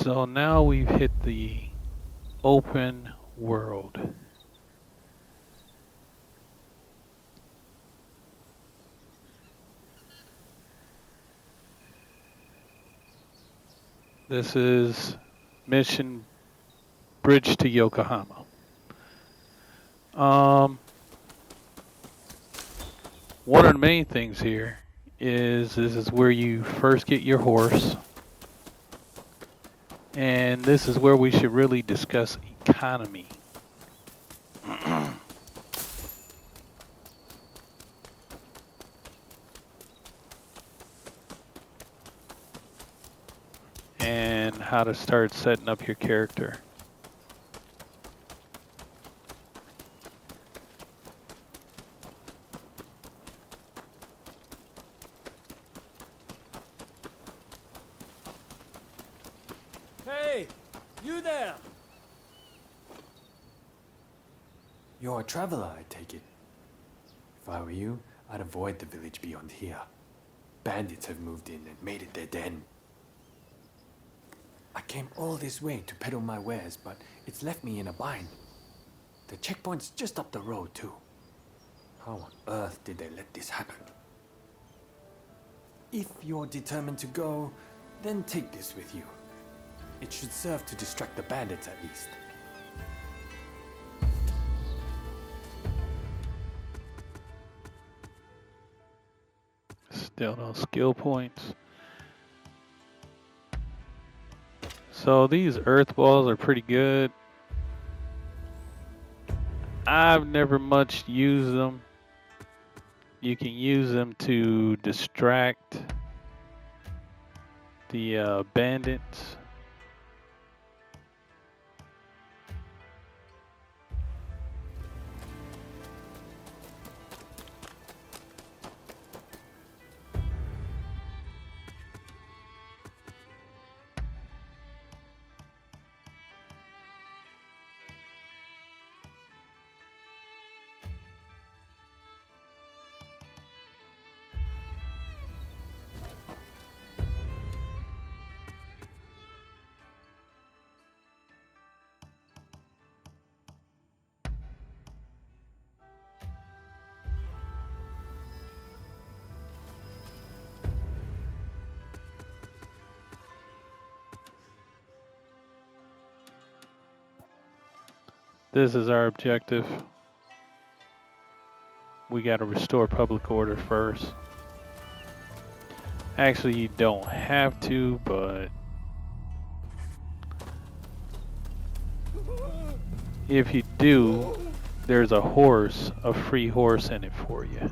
So now we've hit the open world. This is Mission Bridge to Yokohama. Um, One of the main things here is this is where you first get your horse, and this is where we should really discuss economy. And how to start setting up your character. Hey, you there! You're a traveler, I take it. If I were you, I'd avoid the village beyond here. Bandits have moved in and made it their den. I came all this way to peddle my wares, but it's left me in a bind. The checkpoint's just up the road, too. How on earth did they let this happen? If you're determined to go, then take this with you. It should serve to distract the bandits at least. Still no skill points. So these earth balls are pretty good. I've never much used them. You can use them to distract the bandits. This is our objective. We got to restore public order first. Actually, you don't have to, but if you do, there's a horse, a free horse in it for you.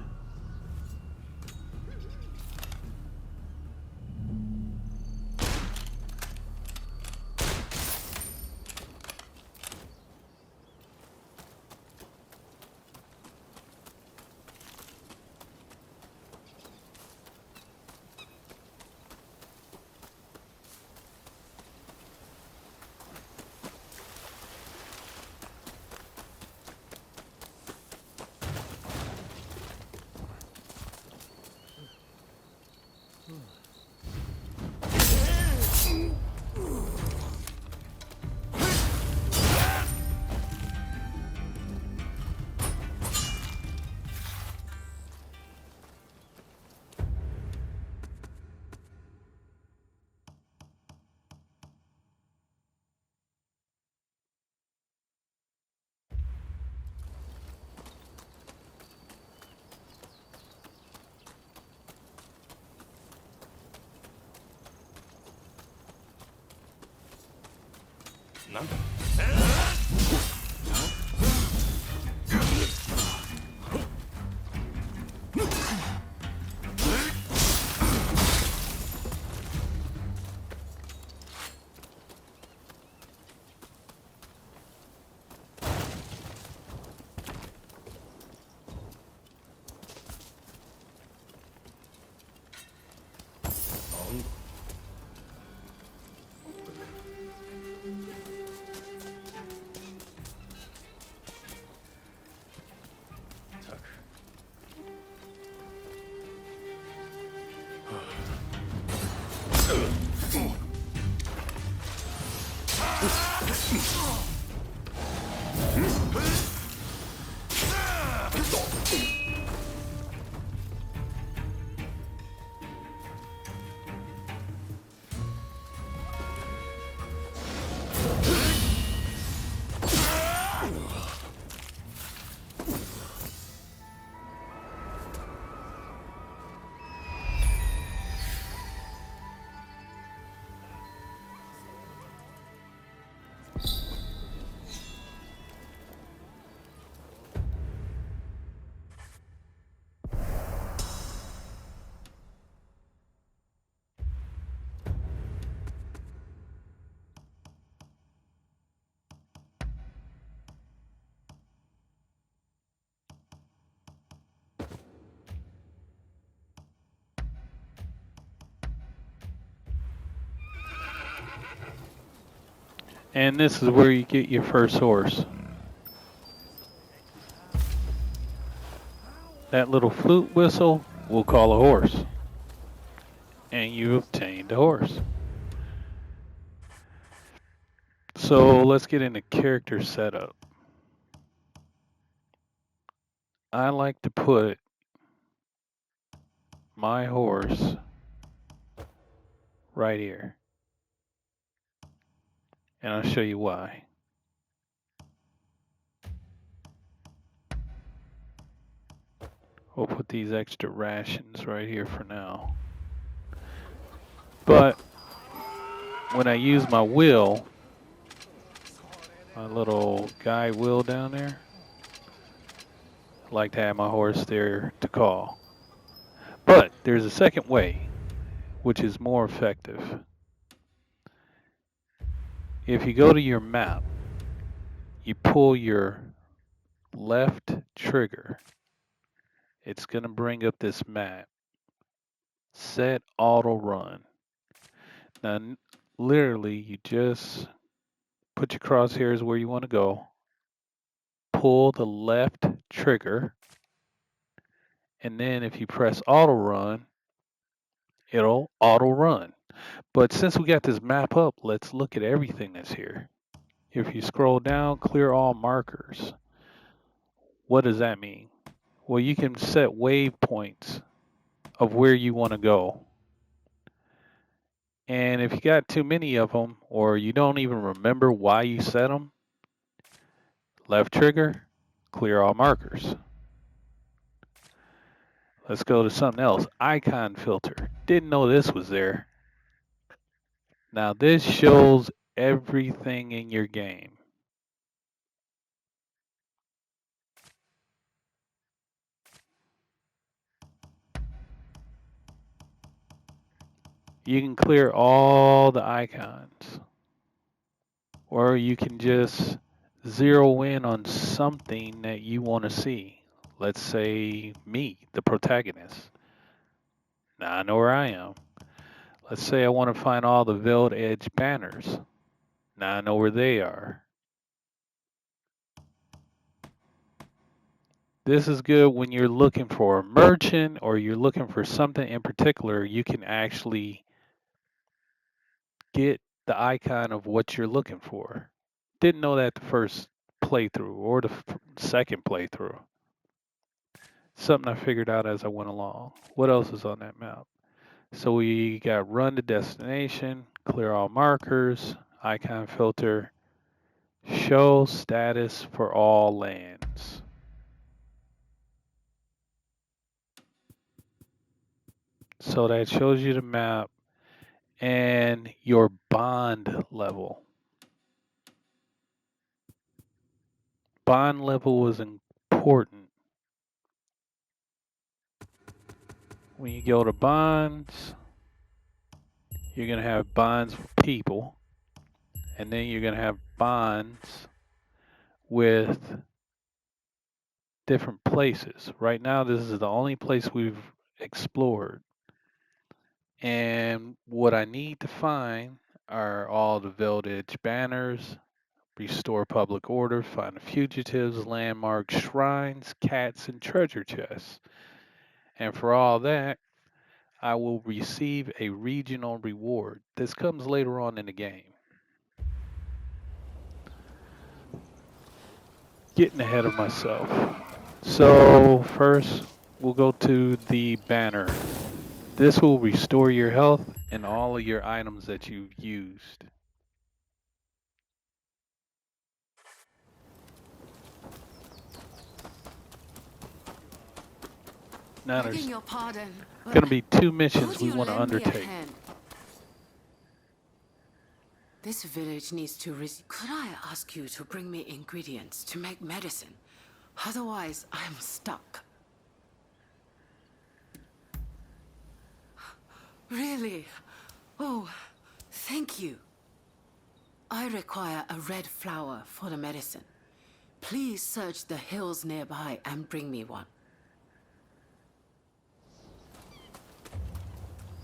And this is where you get your first horse. That little flute whistle will call a horse. And you obtained a horse. So let's get into character setup. I like to put my horse right here. And I'll show you why. We'll put these extra rations right here for now. But when I use my wheel, my little guide wheel down there, I like to have my horse there to call. But there's a second way, which is more effective. If you go to your map, you pull your left trigger, it's going to bring up this map. Set auto run. Now, literally, you just put your crosshairs where you want to go, pull the left trigger, and then if you press auto run, it'll auto run. But since we got this map up, let's look at everything that's here. If you scroll down, clear all markers. What does that mean? Well, you can set waypoints of where you want to go. And if you got too many of them, or you don't even remember why you set them, left trigger, clear all markers. Let's go to something else. Icon filter. Didn't know this was there. Now this shows everything in your game. You can clear all the icons, or you can just zero in on something that you want to see. Let's say me, the protagonist. Now I know where I am. Let's say I want to find all the Veiled Edge banners. Now I know where they are. This is good when you're looking for a merchant or you're looking for something in particular. You can actually get the icon of what you're looking for. Didn't know that the first playthrough or the second playthrough. Something I figured out as I went along. What else is on that map? So we got run to destination, clear all markers, icon filter, show status for all lands. So that shows you the map and your bond level. Bond level is important. When you go to bonds, you're going to have bonds with people, and then you're going to have bonds with different places. Right now, this is the only place we've explored. And what I need to find are all the Veiled Edge banners, restore public order, find the fugitives, landmarks, shrines, cats, and treasure chests. And for all that, I will receive a regional reward. This comes later on in the game. getting ahead of myself. So first, we'll go to the banner. This will restore your health and all of your items that you've used. Now Begging there's your pardon, but going to be two missions could we you want to lend me a undertake. hand? This village needs to Could I ask you to bring me ingredients to make medicine? Otherwise, I'm stuck. Really? Oh, thank you. I require a red flower for the medicine. Please search the hills nearby and bring me one.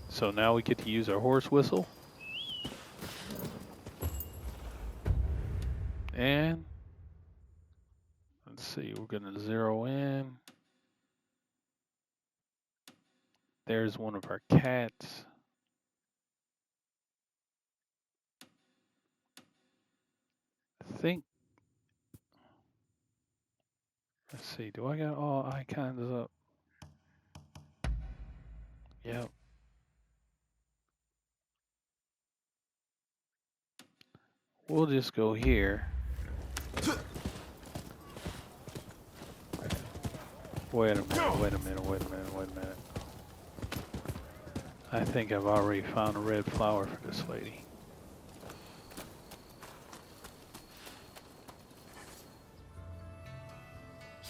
So now we get to use our horse whistle. And let's see, we're going to zero in. There's one of our cats. I think, let's see, do I got all icons up? Yep. We'll just go here. Wait a minute, wait a minute, wait a minute, wait a minute. I think I've already found a red flower for this lady.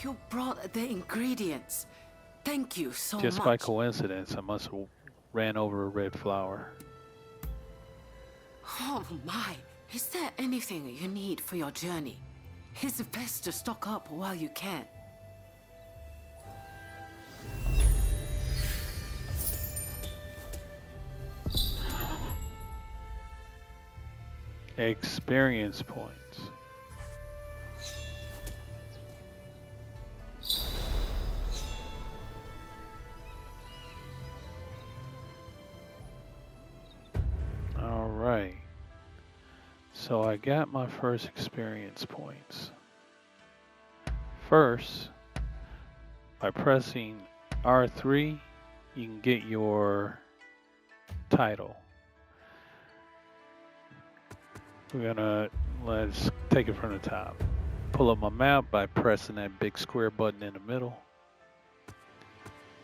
You brought the ingredients. Thank you so Just by much. coincidence, I must have ran over a red flower. Oh my, is there anything you need for your journey? It's best to stock up while you can. Experience points. All right. So I got my first experience points. First, by pressing R3, you can get your title. Let's take it from the top. Pull up my map by pressing that big square button in the middle.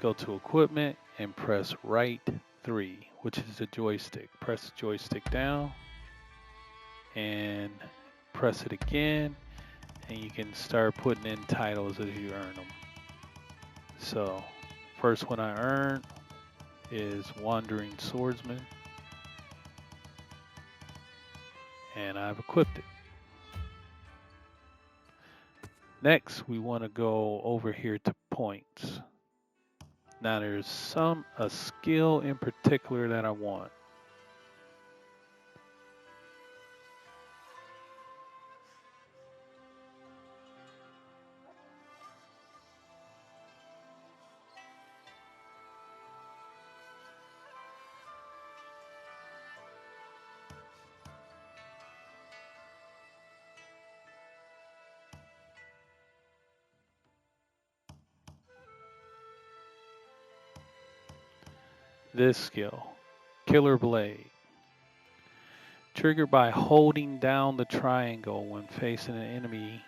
Go to equipment and press right 3, which is the joystick. Press the joystick down and press it again, and you can start putting in titles as you earn them. So, first one I earned is Wandering Swordsman, and I've equipped it. Next, we want to go over here to points. Now there's a skill in particular that I want. This skill, Killer Blade. Triggered by holding down the triangle when facing an enemy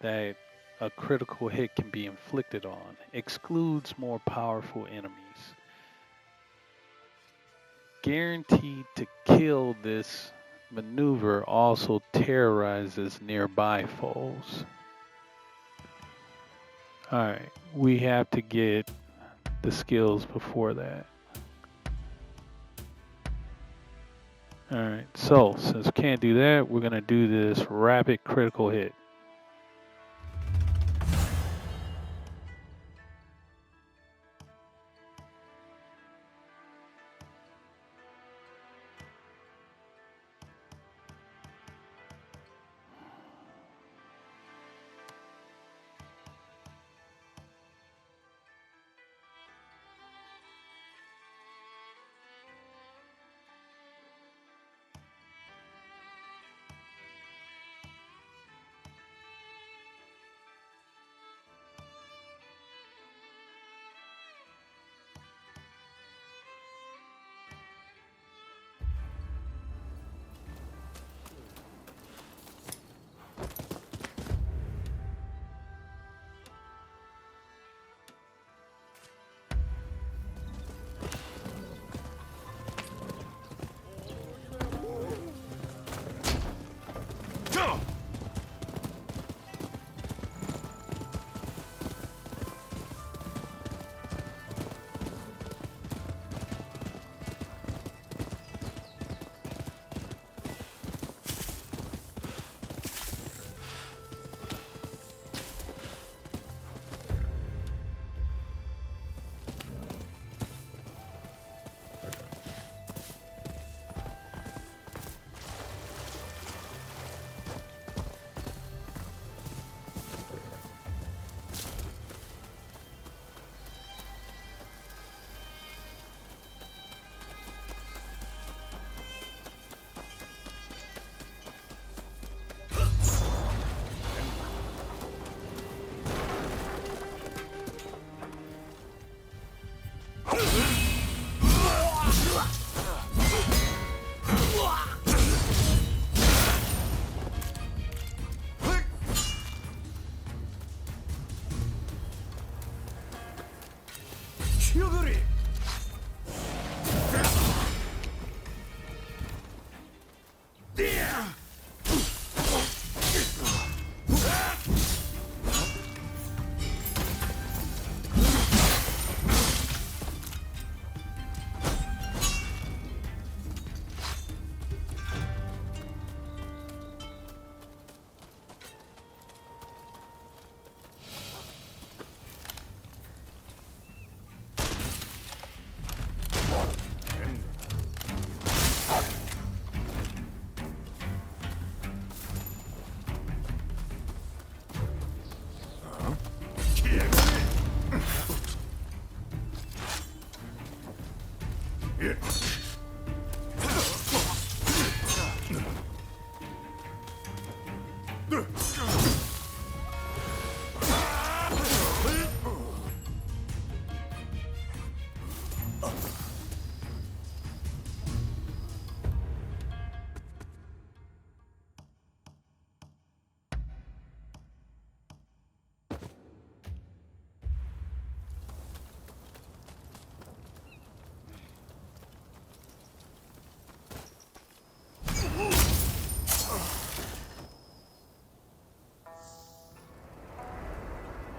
that a critical hit can be inflicted on. Excludes more powerful enemies. Guaranteed to kill, this maneuver also terrorizes nearby foes. Alright, we have to get the skills before that. Alright, so since we can't do that, we're going to do this rapid critical hit.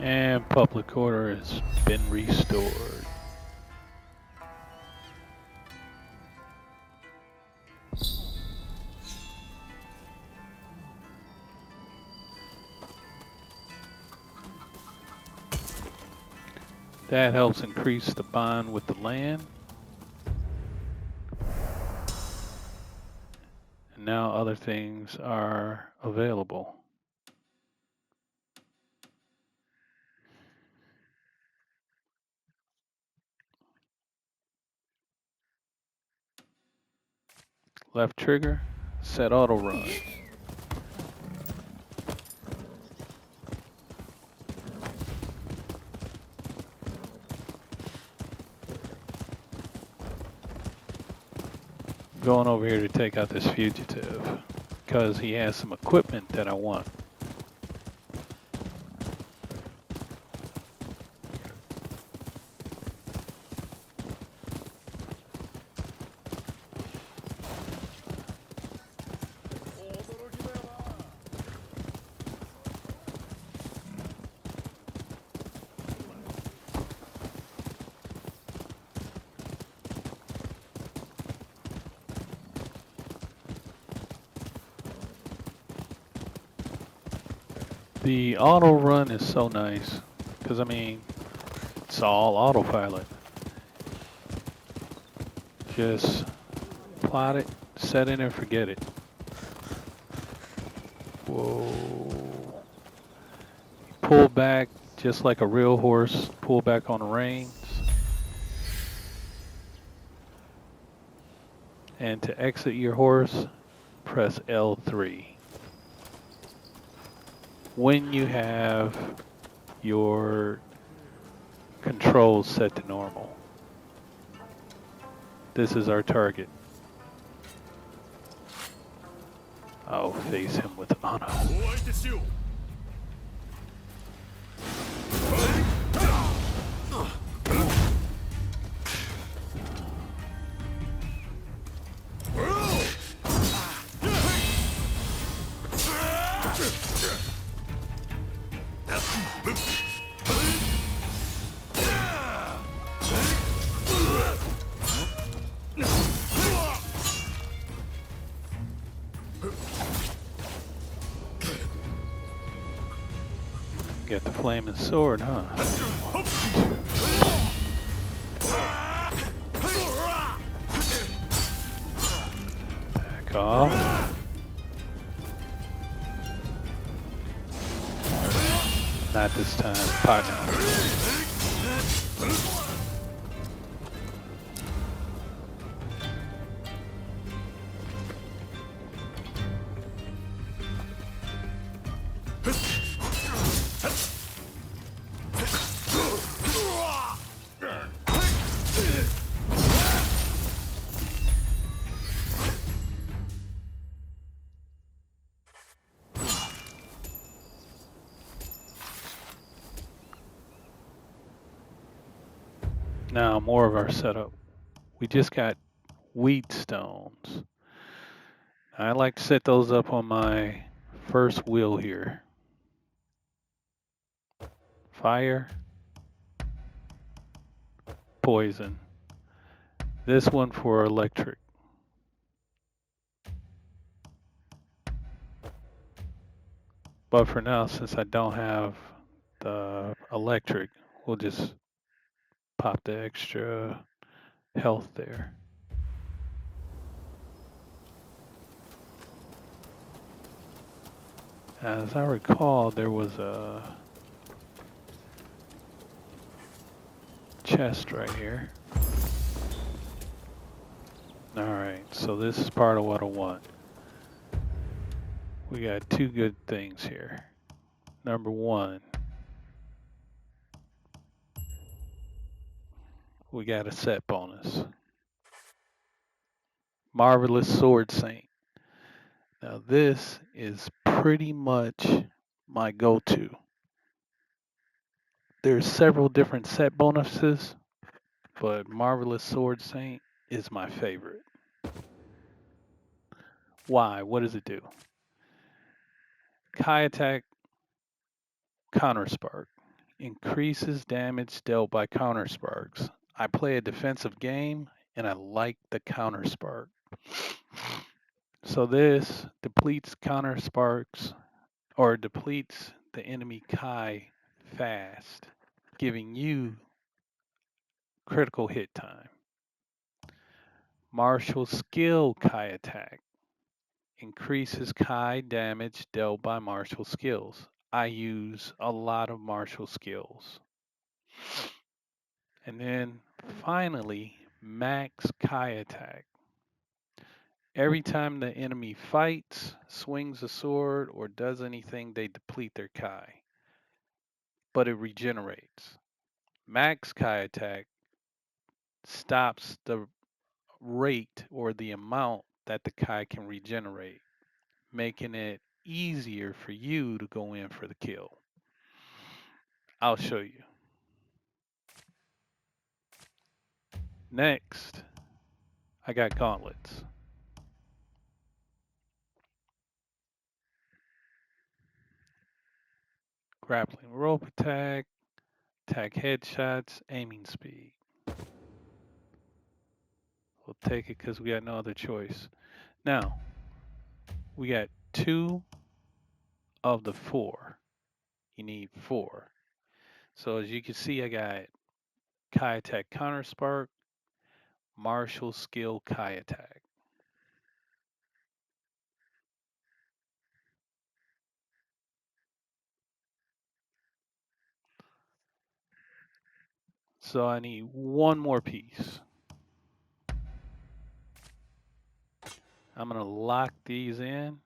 And public order has been restored. That helps increase the bond with the land. And now other things are available. Left trigger, set auto run. Going over here to take out this fugitive because he has some equipment that I want. The auto run is so nice because I mean it's all autopilot. Just plot it, set it, and forget it. Whoa. Pull back just like a real horse, pull back on the reins. And to exit your horse, press L3. When you have your controls set to normal. This is our target. I'll face him with honor. Get the flaming sword, huh? Back off. Not this time, partner. Now more of our setup. We just got wheat stones. I like to set those up on my first wheel here. Fire, poison. This one for electric. But for now, since I don't have the electric, we'll just pop the extra health there. As I recall, there was a chest right here. Alright, so this is part of what I want. We got two good things here. Number one, we got a set bonus. Marvelous Sword Saint. Now this is pretty much my go-to. There's several different set bonuses, but Marvelous Sword Saint is my favorite. Why? What does it do? Kai attack, counter spark. Increases damage dealt by counter sparks. I play a defensive game and I like the counter spark. So this depletes counter sparks or depletes the enemy Kai fast, giving you critical hit time. Martial skill Kai attack increases Kai damage dealt by martial skills. I use a lot of martial skills. And then finally, max Kai attack. Every time the enemy fights, swings a sword, or does anything, they deplete their Kai, but it regenerates. Max Kai attack stops the rate or the amount that the Kai can regenerate, making it easier for you to go in for the kill. I'll show you. Next, I got gauntlets. Grappling rope attack, attack headshots, aiming speed. We'll take it because we got no other choice. Now, we got 2 of the 4. You need 4. So as you can see, I got Kai attack counter spark, martial skill Kai attack. So I need one more piece. I'm going to lock these in.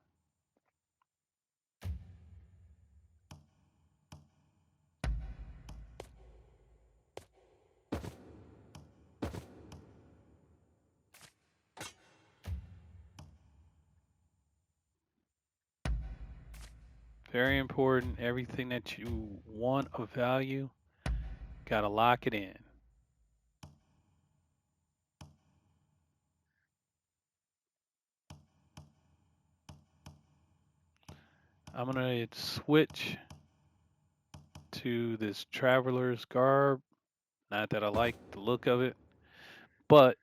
Very important. Everything that you want of value, got to lock it in. I'm going to switch to this traveler's garb. Not that I like the look of it, but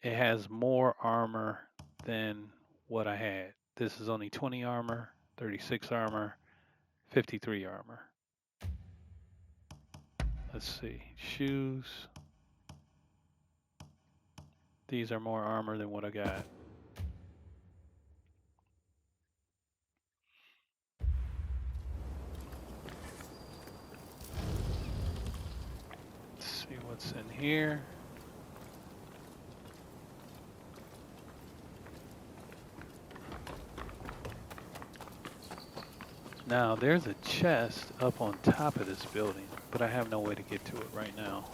it has more armor than what I had. This is only 20 armor, 36 armor, 53 armor. Let's see. Shoes. These are more armor than what I got. Let's see what's in here. Now, there's a chest up on top of this building, but I have no way to get to it right now.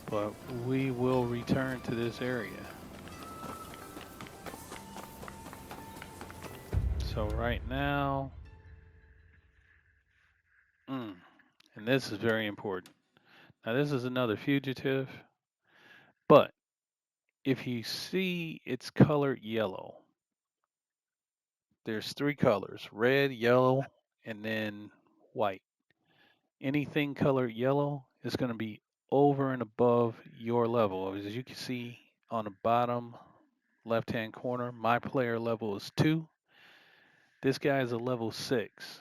But we will return to this area. So right now, and this is very important. Now this is another fugitive, but if you see it's colored yellow, there's 3 colors, red, yellow, and then white. Anything colored yellow is going to be over and above your level. As you can see on the bottom left-hand corner, my player level is 2. This guy is a level 6.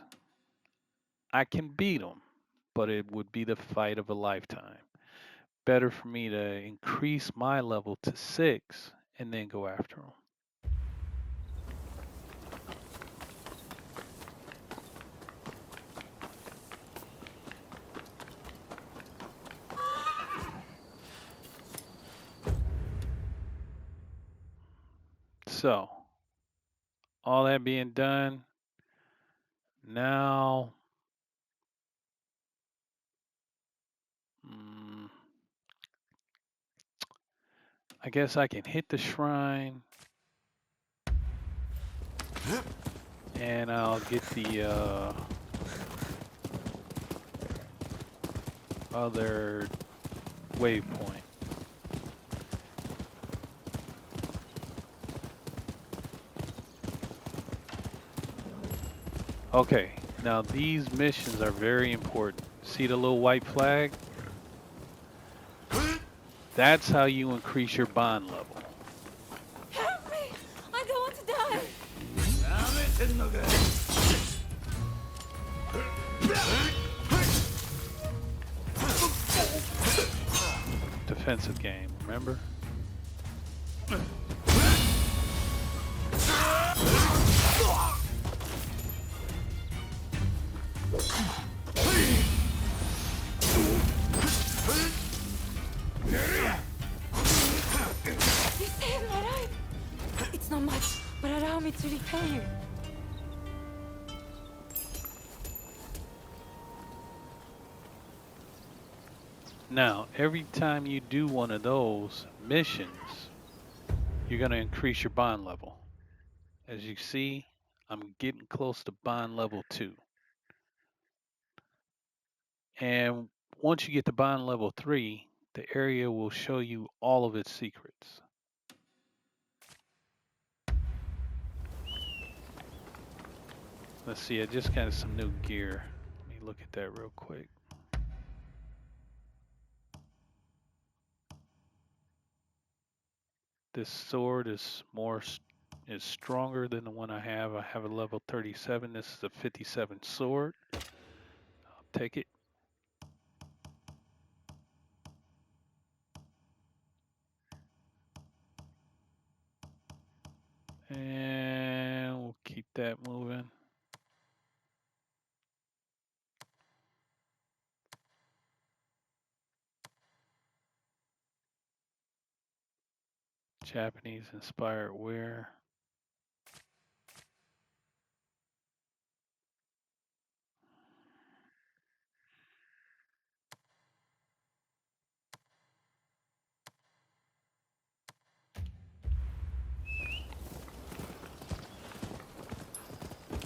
I can beat him, but it would be the fight of a lifetime. Better for me to increase my level to 6 and then go after him. So, all that being done, now I guess I can hit the shrine and I'll get the other waypoint. Okay, now these missions are very important. See the little white flag? That's how you increase your bond level. Help me! I don't want to die! Defensive game, remember? You saved my life! It's not much, but allow me to repay you. Now, every time you do one of those missions, you're going to increase your bond level. As you see, I'm getting close to bond level 2. And once you get to bond level 3, the area will show you all of its secrets. Let's see, I just got some new gear. Let me look at that real quick. This sword is stronger than the one I have. I have a level 37. This is a 57 sword. I'll take it. And we'll keep that moving. Japanese inspired wear.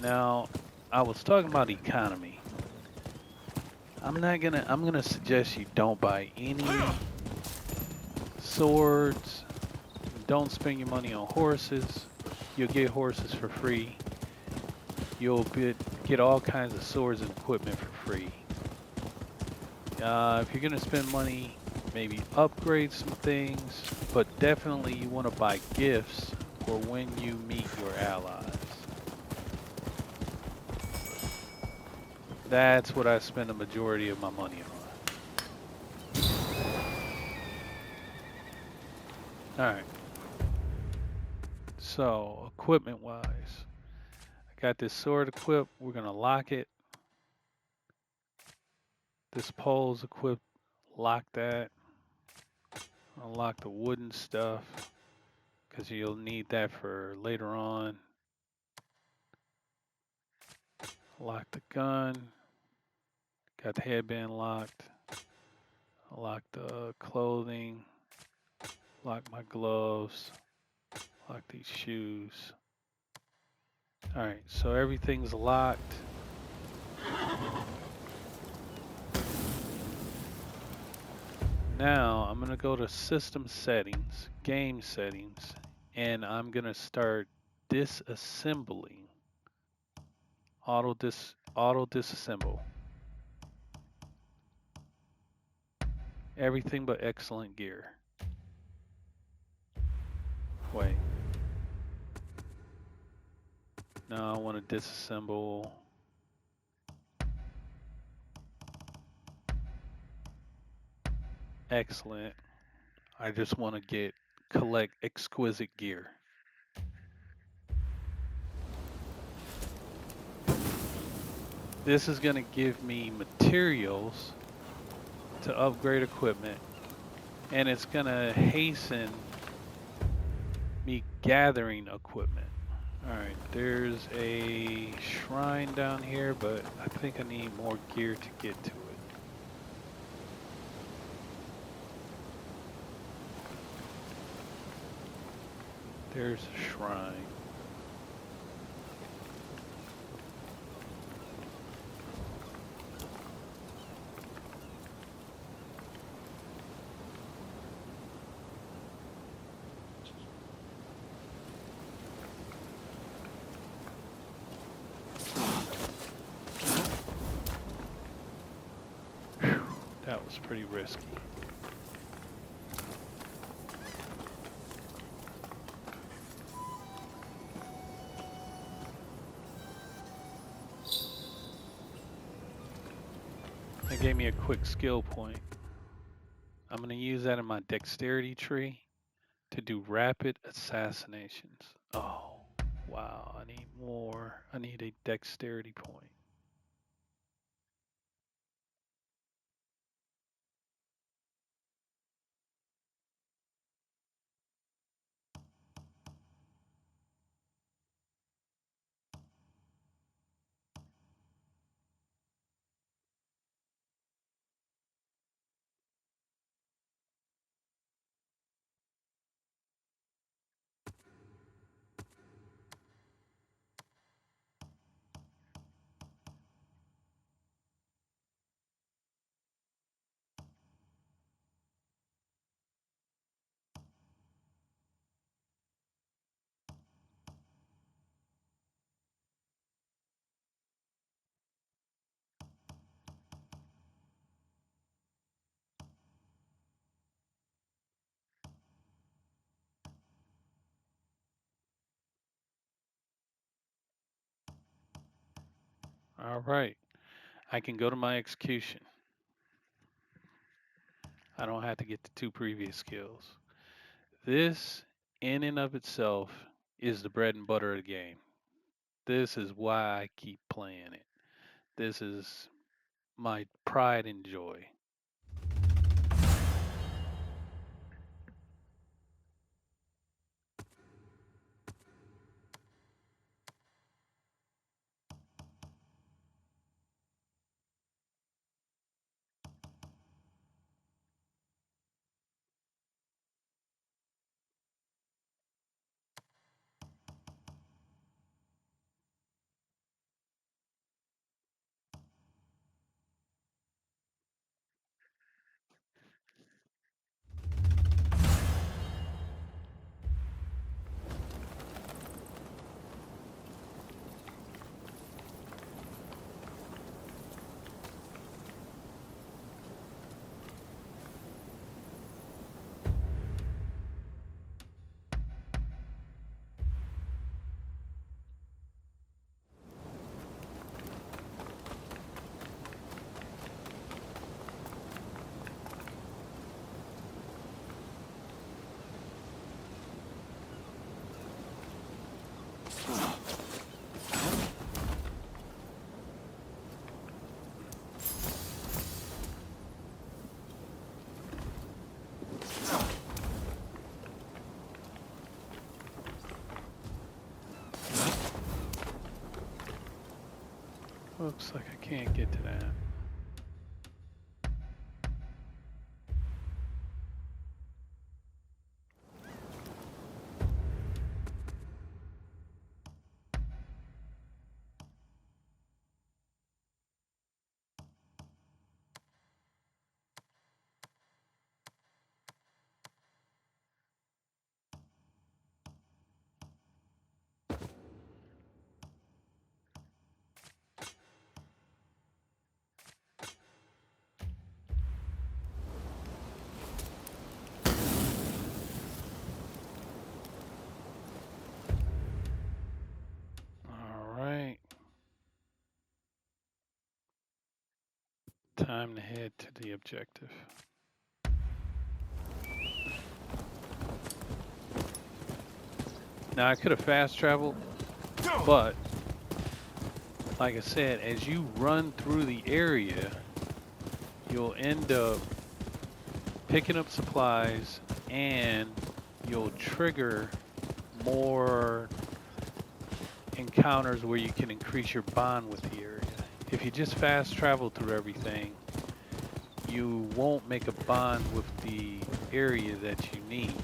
Now, I was talking about economy. I'm gonna suggest you don't buy any swords. Don't spend your money on horses. You'll get horses for free. You'll get all kinds of swords and equipment for free. If you're gonna spend money, maybe upgrade some things, but definitely you want to buy gifts for when you meet your allies. That's what I spend the majority of my money on. Alright. So, equipment wise, I got this sword equipped. We're going to lock it. This pole's equipped. Lock that. Unlock the wooden stuff because you'll need that for later on. Lock the gun. Got the headband locked. Lock the clothing. Lock my gloves. Lock these shoes. Alright, so everything's locked. Now I'm going to go to system settings, game settings, and I'm going to start disassembling. Auto disassemble. Everything but excellent gear. Wait. No, I want to disassemble. Excellent. I just want to collect exquisite gear. This is going to give me materials to upgrade equipment, and it's going to hasten me gathering equipment. Alright, there's a shrine down here, but I think I need more gear to get to it. There's a shrine. That was pretty risky. That gave me a quick skill point. I'm going to use that in my dexterity tree to do rapid assassinations. Oh, wow. I need more. I need a dexterity point. All right. I can go to my execution. I don't have to get the two previous skills. This, in and of itself, is the bread and butter of the game. This is why I keep playing it. This is my pride and joy. Looks like I can't get to that. All right. Time to head to the objective. Now I could have fast traveled, but like I said, as you run through the area, you'll end up picking up supplies and you'll trigger more encounters where you can increase your bond with the area. If you just fast travel through everything, you won't make a bond with the area that you need.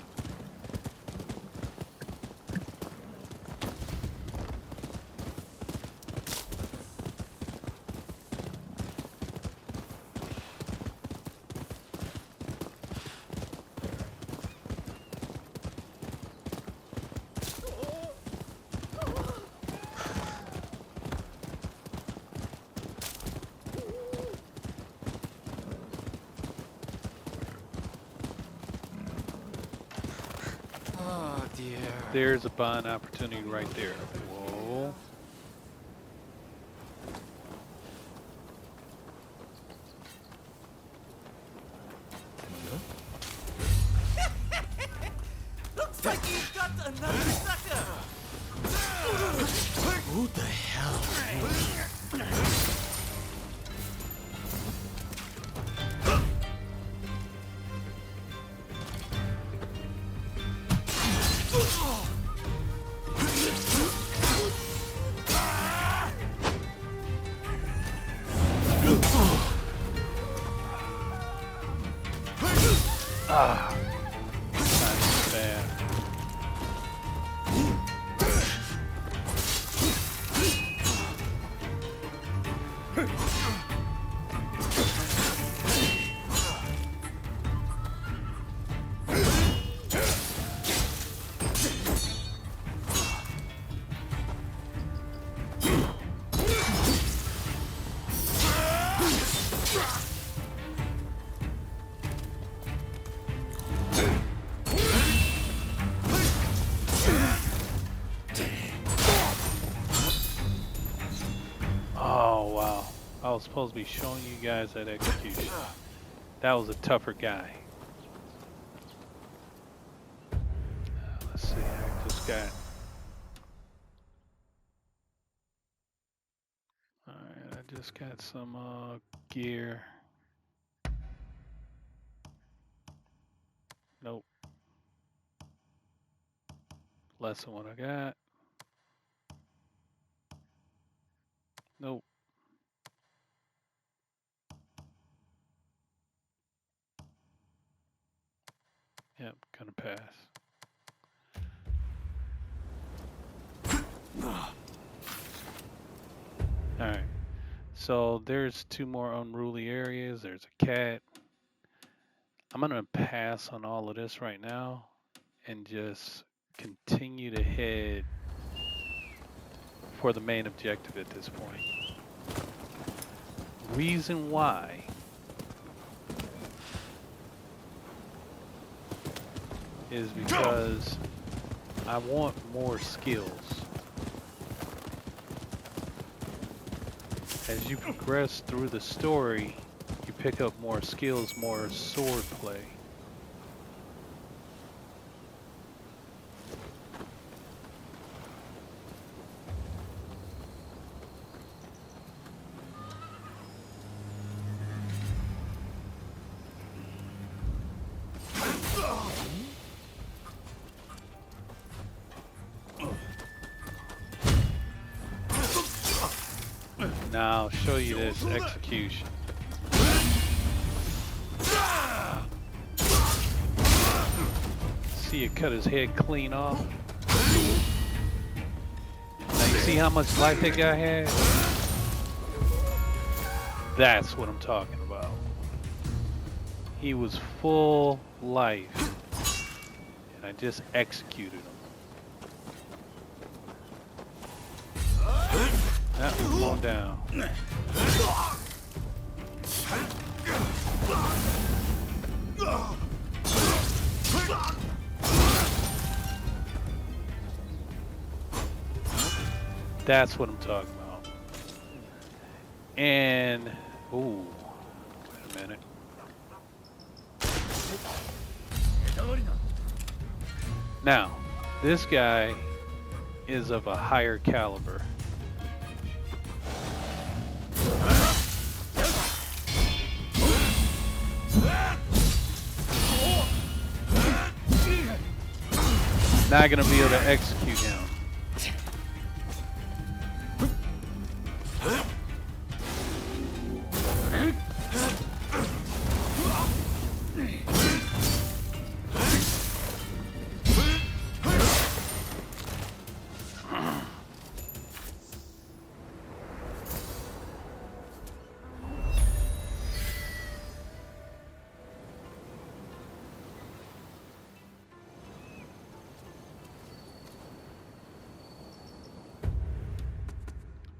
There's a buying opportunity right there. Whoa. Looks like you got another sucker! Who the hell? Ah. That's bad. Oh, wow. I was supposed to be showing you guys that execution. That was a tougher guy. Let's see, I just got... Alright, I just got some gear. Nope. Less than what I got. Nope. Yep, gonna pass. Alright. So there's two more unruly areas. There's a cat. I'm gonna pass on all of this right now and just continue to head for the main objective at this point. Reason why is because I want more skills. As you progress through the story, you pick up more skills, more sword play. Now I'll show you this execution. See it cut his head clean off. Now you see how much life that guy had? That's what I'm talking about. He was full life. And I just executed him. That was going down. That's what I'm talking about. And, ooh, wait a minute. Now, this guy is of a higher caliber. Not gonna be able to execute him.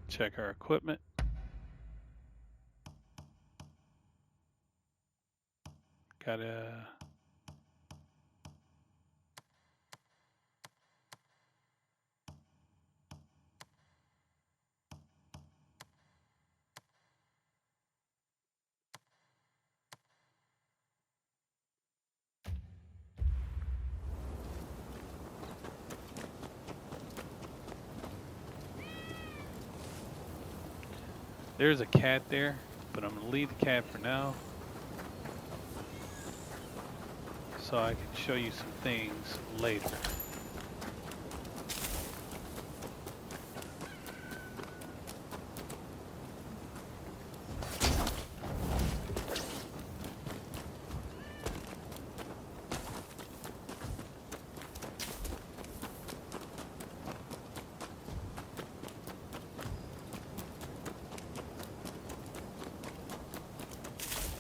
Check our equipment. Gotta There's a cat there, but I'm going to leave the cat for now so I can show you some things later.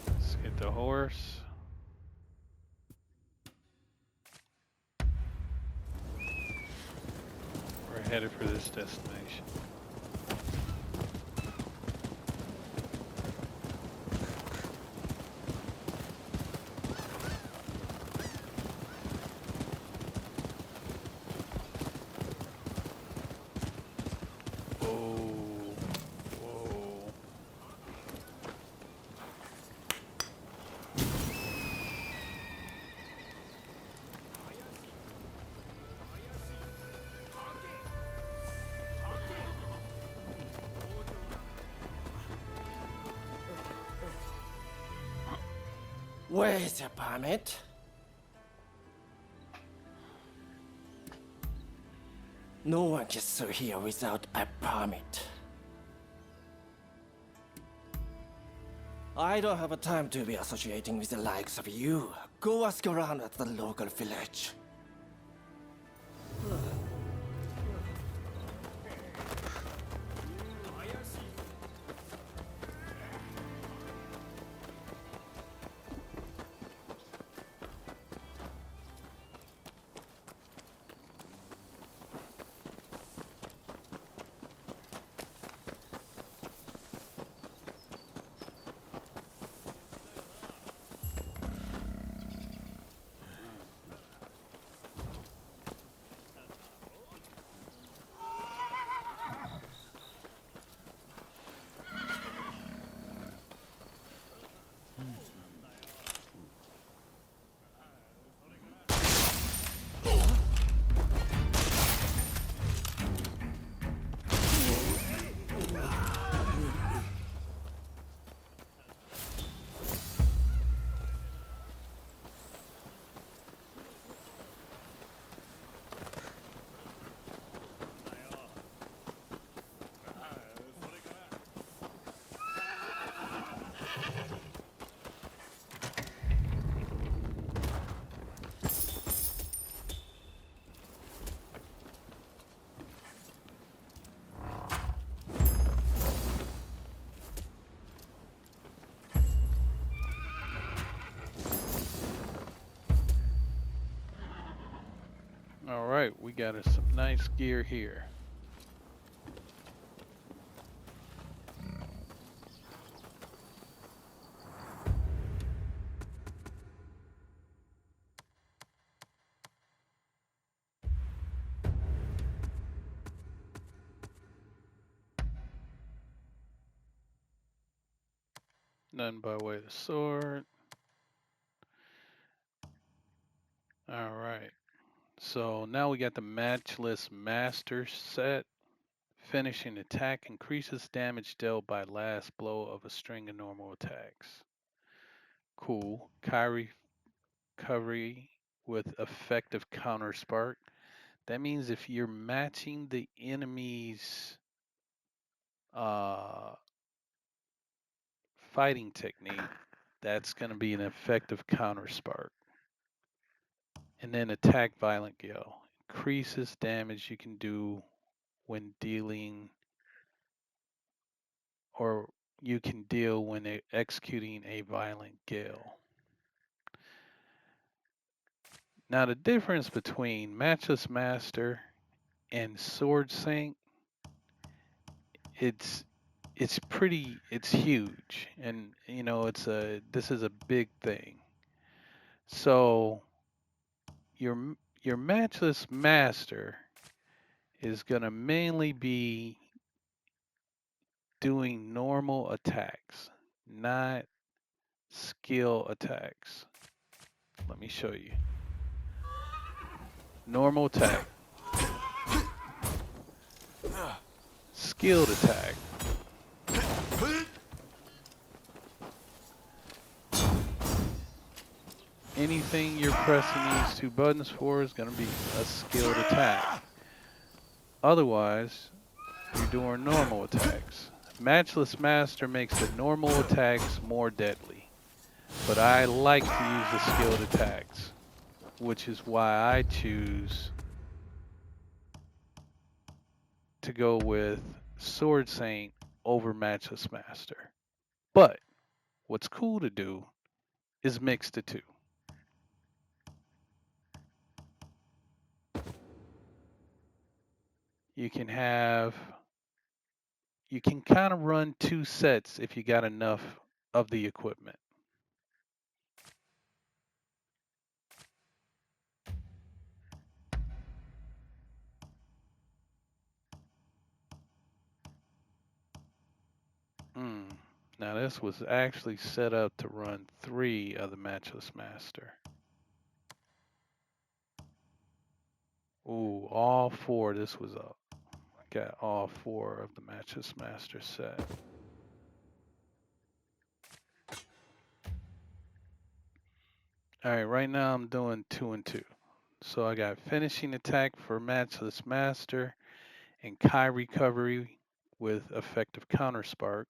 Let's get the horse. We're headed for this destination. Whoa. Whoa. Where is your permit? No one gets through here without a permit. I don't have a time to be associating with the likes of you. Go ask around at the local village. All right, we got us some nice gear here. None by way of the sword. All right. So now we got the Matchless Master set. Finishing attack increases damage dealt by last blow of a string of normal attacks. Cool. Kyrie recovery with effective counter spark. That means if you're matching the enemy's uh, fighting technique, that's going to be an effective counter spark. And then attack violent gale. Increases damage you can do when dealing or you can deal when executing a violent gale. Now the difference between Matchless Master and Sword Sync, it's huge, and this is a big thing. So your Matchless Master is gonna mainly be doing normal attacks, not skill attacks. Let me show you. Normal attack. Skilled attack. Anything you're pressing these two buttons for is going to be a skilled attack. Otherwise, you're doing normal attacks. Matchless Master makes the normal attacks more deadly, but I like to use the skilled attacks, which is why I choose to go with Sword Saint over Matchless Master. But what's cool to do is mix the two. You can have you can kind of run two sets if you got enough of the equipment. Hmm. Now this was actually set up to run 3 of the Matchless Master. Ooh, all 4. This was up. Got all 4 of the Matchless Master set. All right, right now I'm doing 2 and 2. So I got finishing attack for Matchless Master and Kai recovery with effective counter spark.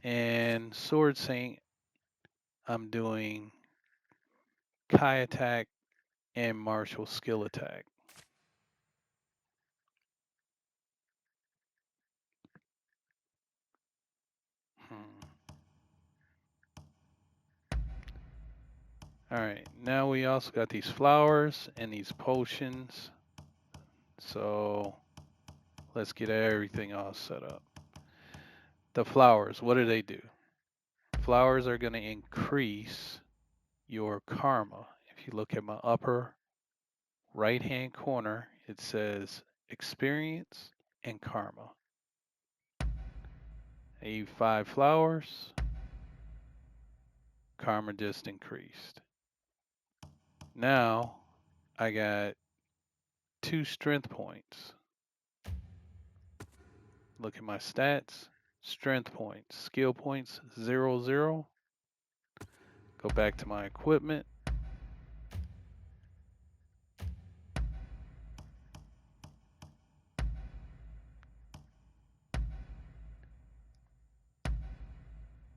And Sword Saint, I'm doing Kai attack and martial skill attack. Hmm. All right, now we also got these flowers and these potions. So let's get everything all set up. The flowers, what do? Flowers are going to increase your karma. If you look at my upper right hand corner, it says experience and karma. I need 5 flowers. Karma just increased. Now I got 2 strength points. Look at my stats. Strength points, skill points 0, 0. Go back to my equipment.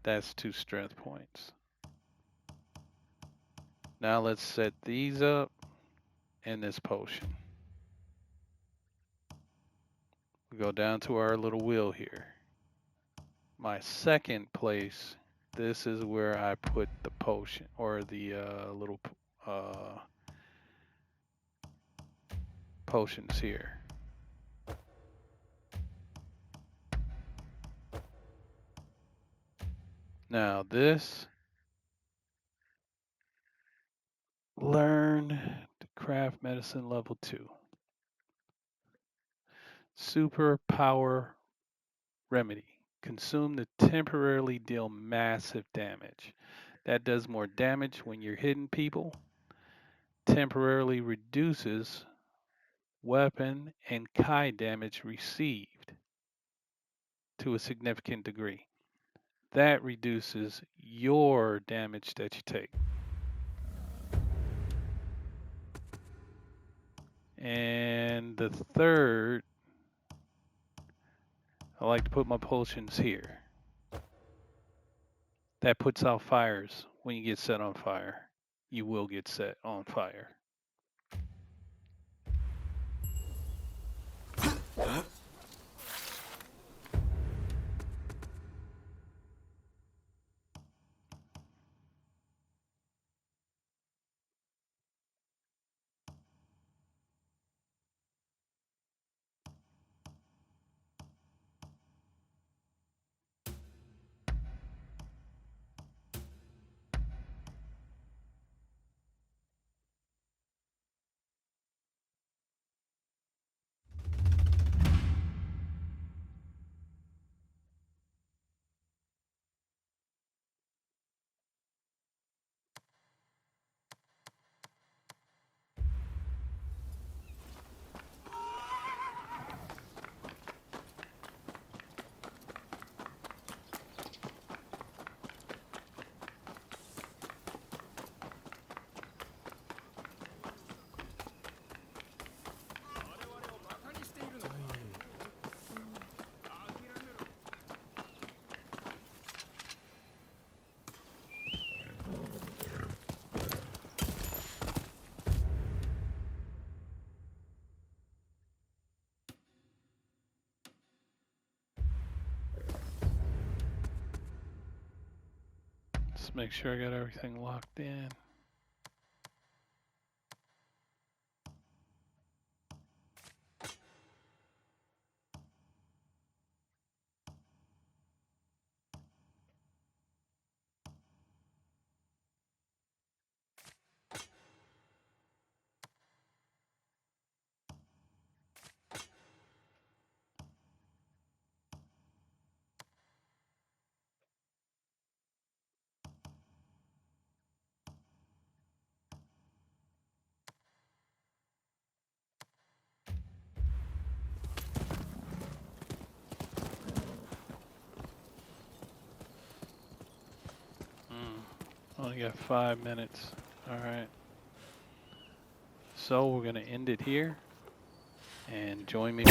That's 2 strength points. Now let's set these up and this potion. We go down to our little wheel here. My second place, this is where I put the potion or the little potions here. Now this, learn to craft medicine level 2. Super power remedy. Consume to temporarily deal massive damage. That does more damage when you're hitting people. Temporarily reduces weapon and Kai damage received to a significant degree. That reduces your damage that you take. And the third, I like to put my potions here. That puts out fires when you get set on fire. You will get set on fire. Let's make sure I got everything locked in. Only got 5 minutes. All right. So we're going to end it here. And join me.